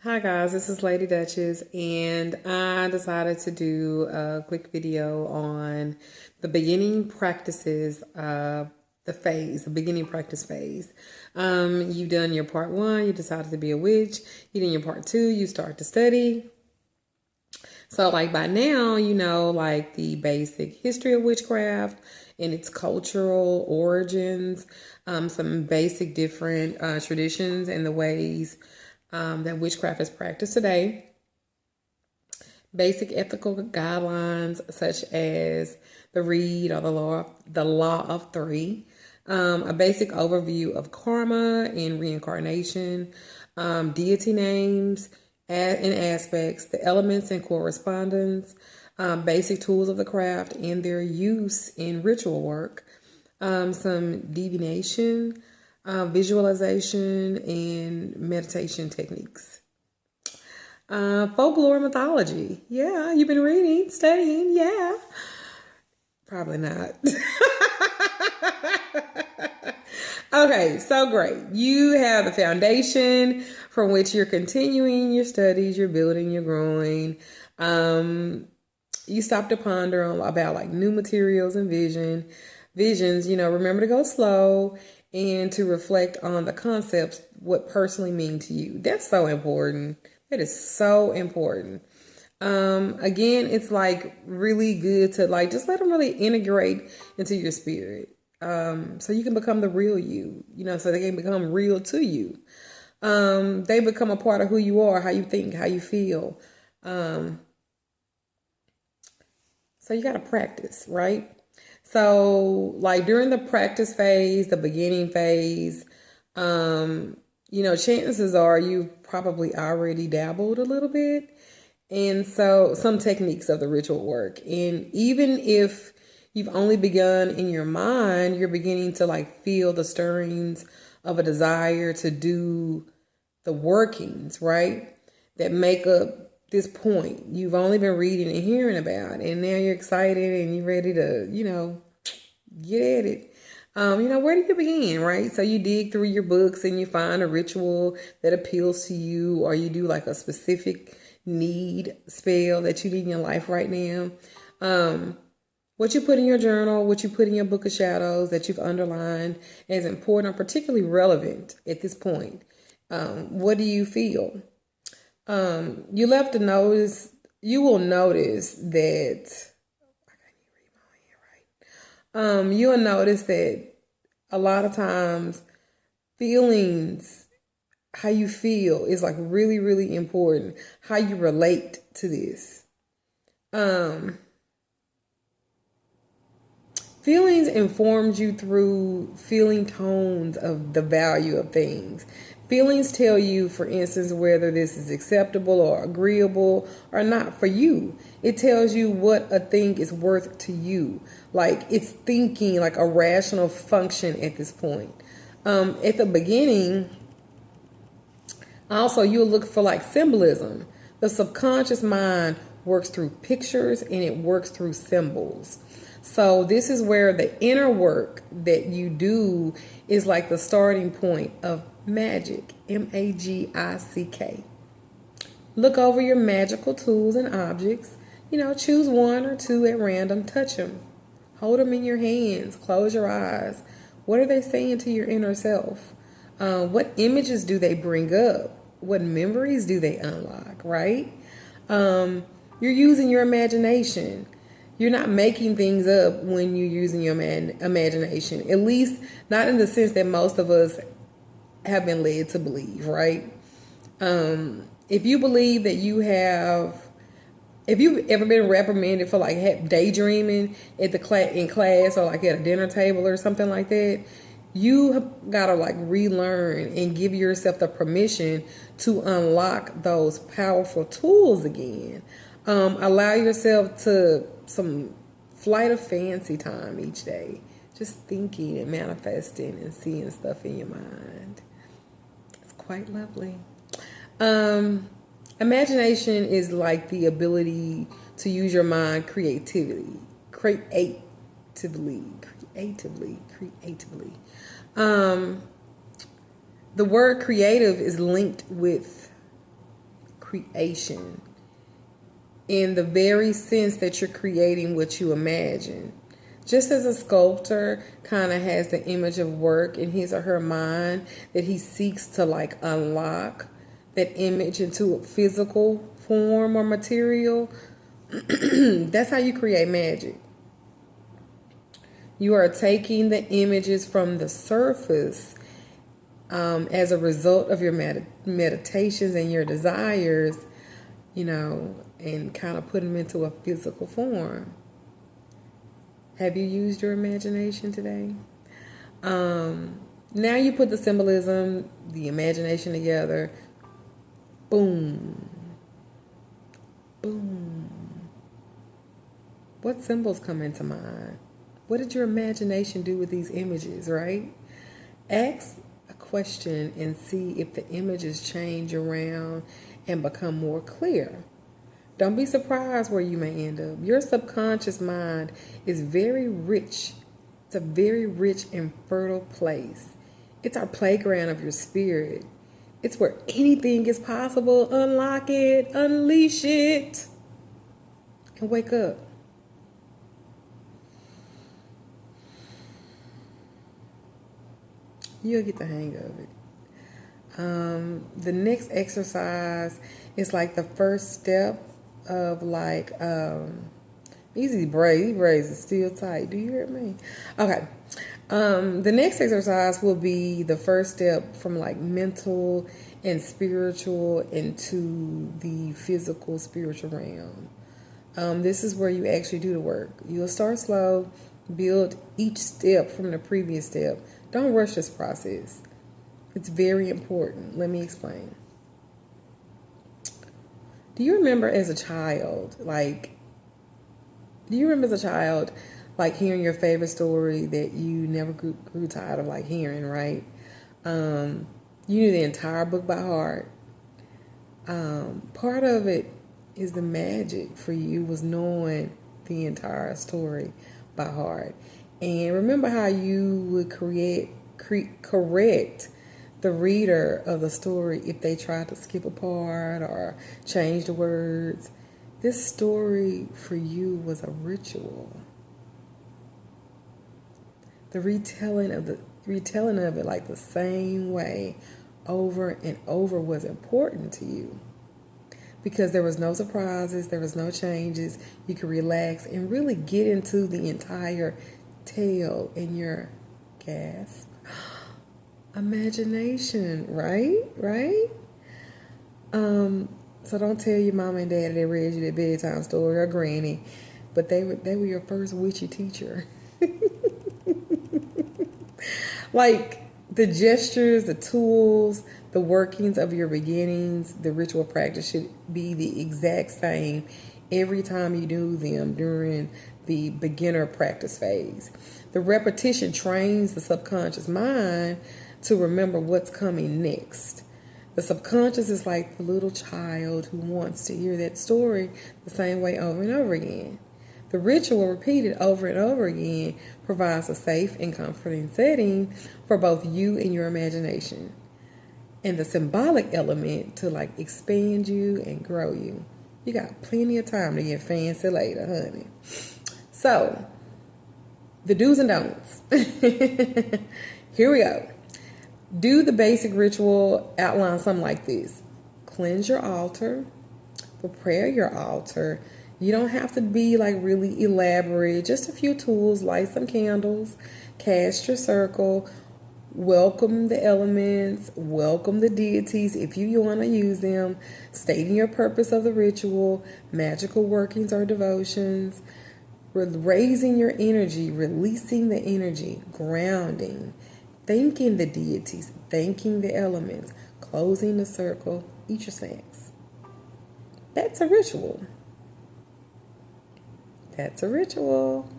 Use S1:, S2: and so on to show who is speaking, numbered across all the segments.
S1: Hi guys, this is Lady Duchess, and I decided to do a quick video on the beginning practices of the beginning practice phase. You've done your part one, you decided to be a witch. You done your part two, you start to study. So like by now, you know like the basic history of witchcraft and its cultural origins, some basic different traditions and the ways that witchcraft is practiced today. Basic ethical guidelines such as the Reed or the law of three. A basic overview of karma and reincarnation, deity names and aspects, the elements and correspondence, basic tools of the craft and their use in ritual work, some divination, visualization, and meditation techniques. Folklore and mythology. Yeah, you've been reading, studying. Yeah. Probably not. Okay, so great. You have the foundation from which you're continuing your studies, you're building, you're growing. You stop to ponder about like new materials and visions. Remember to go slow and to reflect on the concepts, what personally mean to you. That's so important. That is so important. Again, it's like really good to like just let them really integrate into your spirit. So you can become the real you, so they can become real to you. They become a part of who you are, how you think, how you feel. So you got to practice, right? So like during the practice phase, the beginning phase, chances are you've probably already dabbled a little bit. And so some techniques of the ritual work. And even if you've only begun in your mind, you're beginning to like feel the stirrings of a desire to do the workings, right? That make up this point. You've only been reading and hearing about, and now you're excited and you're ready to, get at it. Where do you begin, right? So you dig through your books and you find a ritual that appeals to you, or you do like a specific need spell that you need in your life right now. What you put in your journal, what you put in your book of shadows that you've underlined is important or particularly relevant at this point. What do you feel? You will notice that you'll notice that a lot of times feelings, how you feel is like really, really important. How you relate to this. Feelings informs you through feeling tones of the value of things. Feelings tell you, for instance, whether this is acceptable or agreeable or not for you. It tells you what a thing is worth to you. Like it's thinking like a rational function at this point. At the beginning, also you'll look for like symbolism. The subconscious mind works through pictures and it works through symbols. So this is where the inner work that you do is like the starting point of magic, M-A-G-I-C-K. Look over your magical tools and objects. Choose one or two at random, touch them. Hold them in your hands, close your eyes. What are they saying to your inner self? What images do they bring up? What memories do they unlock, right? You're using your imagination. You're not making things up when you're using your imagination, at least not in the sense that most of us have been led to believe, right? If you believe that if you've ever been reprimanded for like daydreaming in class or like at a dinner table or something like that, you gotta like relearn and give yourself the permission to unlock those powerful tools again. Allow yourself to some flight of fancy time each day, just thinking and manifesting and seeing stuff in your mind. It's quite lovely. Imagination is like the ability to use your mind creatively. The word creative is linked with creation, in the very sense that you're creating what you imagine. Just as a sculptor kind of has the image of work in his or her mind that he seeks to like unlock that image into a physical form or material, that's how you create magic. You are taking the images from the surface as a result of your meditations and your desires, and kind of put them into a physical form. Have you used your imagination today? Now you put the symbolism, the imagination together. Boom. Boom. What symbols come into mind? What did your imagination do with these images, right? Ask a question and see if the images change around and become more clear. Don't be surprised where you may end up. Your subconscious mind is very rich. It's a very rich and fertile place. It's our playground of your spirit. It's where anything is possible. Unlock it, unleash it, and wake up. You'll get the hang of it. The next exercise is like the first step of like these braids are still tight. Do you hear me? Okay. The next exercise will be the first step from like mental and spiritual into the physical spiritual realm. This is where you actually do the work. You'll start slow, build each step from the previous step. Don't rush this process. It's very important. Let me explain. Do you remember as a child, like hearing your favorite story that you never grew tired of like hearing, right? You knew the entire book by heart. Part of it is the magic for you was knowing the entire story by heart. And remember how you would correct the reader of the story if they tried to skip a part or change the words. This story for you was a ritual. The retelling of it like the same way over and over was important to you. Because there was no surprises, there was no changes. You could relax and really get into the entire tale in your gasp. Imagination, right? So don't tell your mama and daddy they read you that bedtime story or granny, but they were your first witchy teacher. Like the gestures, the tools, the workings of your beginnings, the ritual practice should be the exact same every time you do them during the beginner practice phase. The repetition trains the subconscious mind to remember what's coming next. The subconscious is like the little child who wants to hear that story the same way over and over again. The ritual repeated over and over again provides a safe and comforting setting for both you and your imagination. And the symbolic element to like expand you and grow you. You got plenty of time to get fancy later, honey. So, the do's and don'ts. Here we go. Do the basic ritual, outline something like this. Cleanse your altar. Prepare your altar. You don't have to be like really elaborate. Just a few tools, light some candles, cast your circle, welcome the elements, welcome the deities if you want to use them, stating your purpose of the ritual, magical workings or devotions, raising your energy, releasing the energy, grounding, thanking the deities, thanking the elements, closing the circle, eat your snacks. That's a ritual. That's a ritual.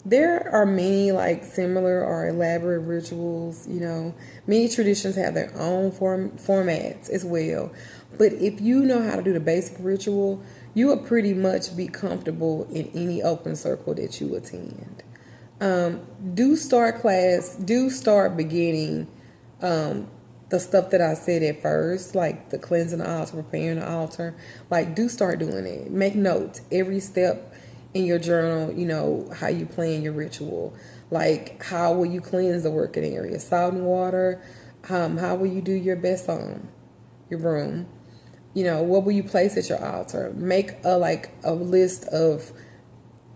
S1: There are many like similar or elaborate rituals, Many traditions have their own formats as well. But if you know how to do the basic ritual, you will pretty much be comfortable in any open circle that you attend. Do start beginning the stuff that I said at first, like the cleansing the altar, preparing the altar, like do start doing it. Make notes every step in your journal, you know, how you plan your ritual. Like how will you cleanse the working area? Salt and water. How will you do your best your broom? You know, what will you place at your altar? Make a list of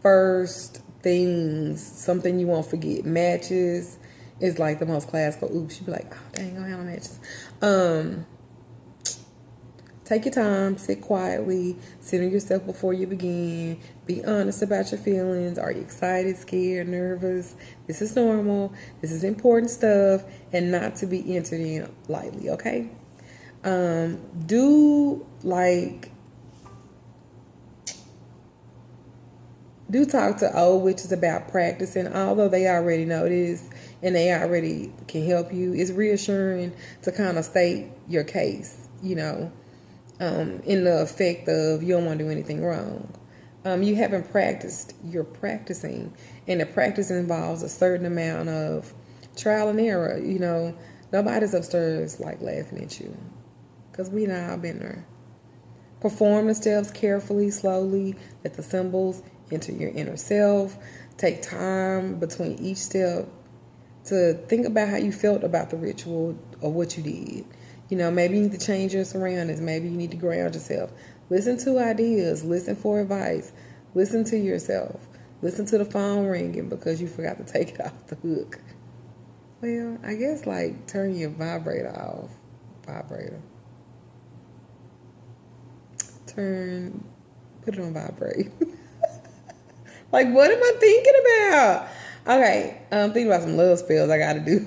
S1: first things, something you won't forget. Matches is like the most classical. Oops, you'd be like, oh dang, I don't have no matches. Take your time, sit quietly, center yourself before you begin. Be honest about your feelings. Are you excited, scared, nervous? This is normal. This is important stuff and not to be entered in lightly, okay? Do talk to old witches about practicing, although they already know this and they already can help you. It's reassuring to kind of state your case, you know, in the effect of you don't want to do anything wrong. You haven't practiced, you're practicing, and the practice involves a certain amount of trial and error. You know, nobody's upstairs like laughing at you because we now been there. Perform the steps carefully, slowly. Let the symbols enter your inner self. Take time between each step to think about how you felt about the ritual or what you did. You know, maybe you need to change your surroundings. Maybe you need to ground yourself. Listen to ideas. Listen for advice. Listen to yourself. Listen to the phone ringing because you forgot to take it off the hook. Well, I guess like turn your vibrator off. Put it on vibrate. Like, what am I thinking about? Okay, I'm thinking about some love spells I gotta do.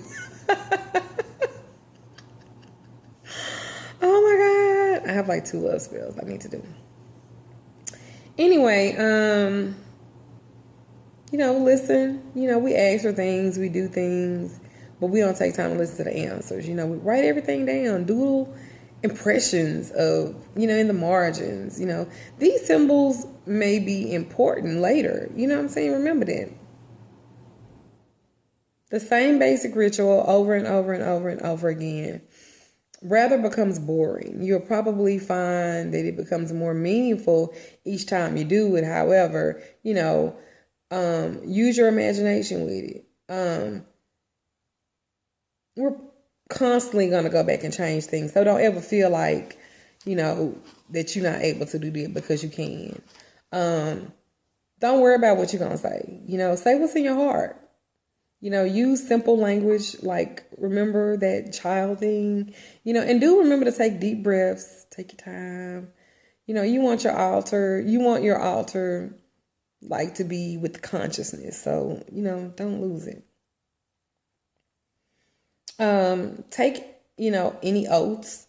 S1: Oh my God. I have like 2 love spells I need to do. Anyway, you know, listen. You know, we ask for things, we do things, but we don't take time to listen to the answers. You know, we write everything down, doodle impressions of, you know, in the margins. You know, these symbols may be important later. You know what I'm saying? Remember that. The same basic ritual over and over and over and over again rather becomes boring. You'll probably find that it becomes more meaningful each time you do it. However, you know, use your imagination with it. We're constantly going to go back and change things. So don't ever feel like, you know, that you're not able to do that because you can. Don't worry about what you're going to say. You know, say what's in your heart. You know, use simple language, like remember that child thing, you know, and do remember to take deep breaths, take your time. You know, you want your altar like to be with consciousness. So, you know, don't lose it. Take, you know, any oaths,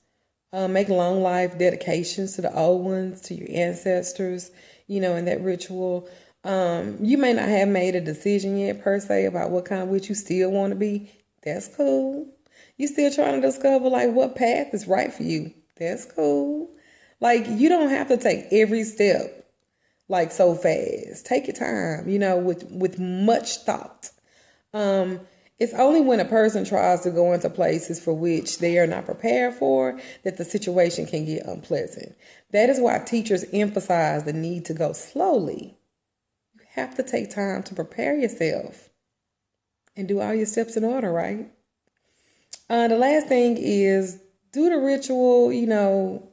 S1: make long life dedications to the old ones, to your ancestors, you know, in that ritual. You may not have made a decision yet per se about what kind of witch you still want to be. That's cool. You still trying to discover like what path is right for you. That's cool. Like you don't have to take every step like so fast. Take your time, you know, with much thought. It's only when a person tries to go into places for which they are not prepared for that the situation can get unpleasant. That is why teachers emphasize the need to go slowly. You have to take time to prepare yourself and do all your steps in order, right? The last thing is do the ritual, you know,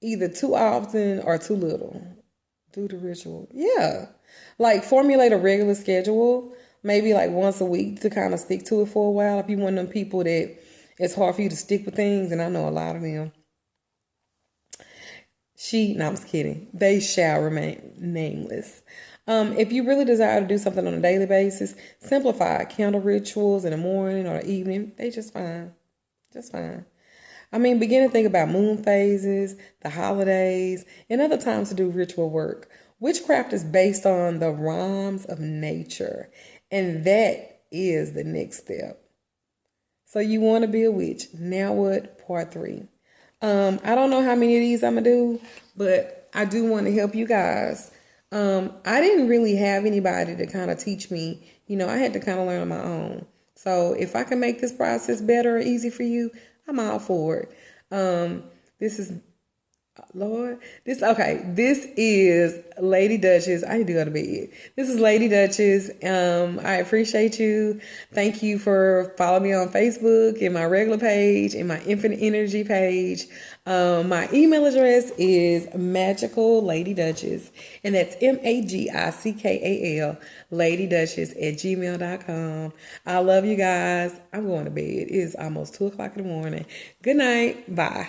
S1: either too often or too little. Do the ritual. Yeah. Like formulate a regular schedule. Maybe like once a week to kind of stick to it for a while. If you're one of them people that it's hard for you to stick with things, and I know a lot of them. No, I'm just kidding. They shall remain nameless. If you really desire to do something on a daily basis, simplify candle rituals in the morning or the evening. They just fine. Just fine. I mean, begin to think about moon phases, the holidays, and other times to do ritual work. Witchcraft is based on the rhymes of nature. And that is the next step. So you want to be a witch. Now what? Part 3. I don't know how many of these I'm going to do, but I do want to help you guys. I didn't really have anybody to kind of teach me. You know, I had to kind of learn on my own. So if I can make this process better or easy for you, I'm all for it. This is Lord, this is Lady Duchess. I need to go to bed. This is Lady Duchess. I appreciate you. Thank you for following me on Facebook, in my regular page, in my Infinite Energy page. My email address is Magical Lady Duchess, and that's MAGICKAL Lady Duchess at gmail.com. I love you guys. I'm going to bed. It is almost 2 o'clock in the morning. Good night. Bye.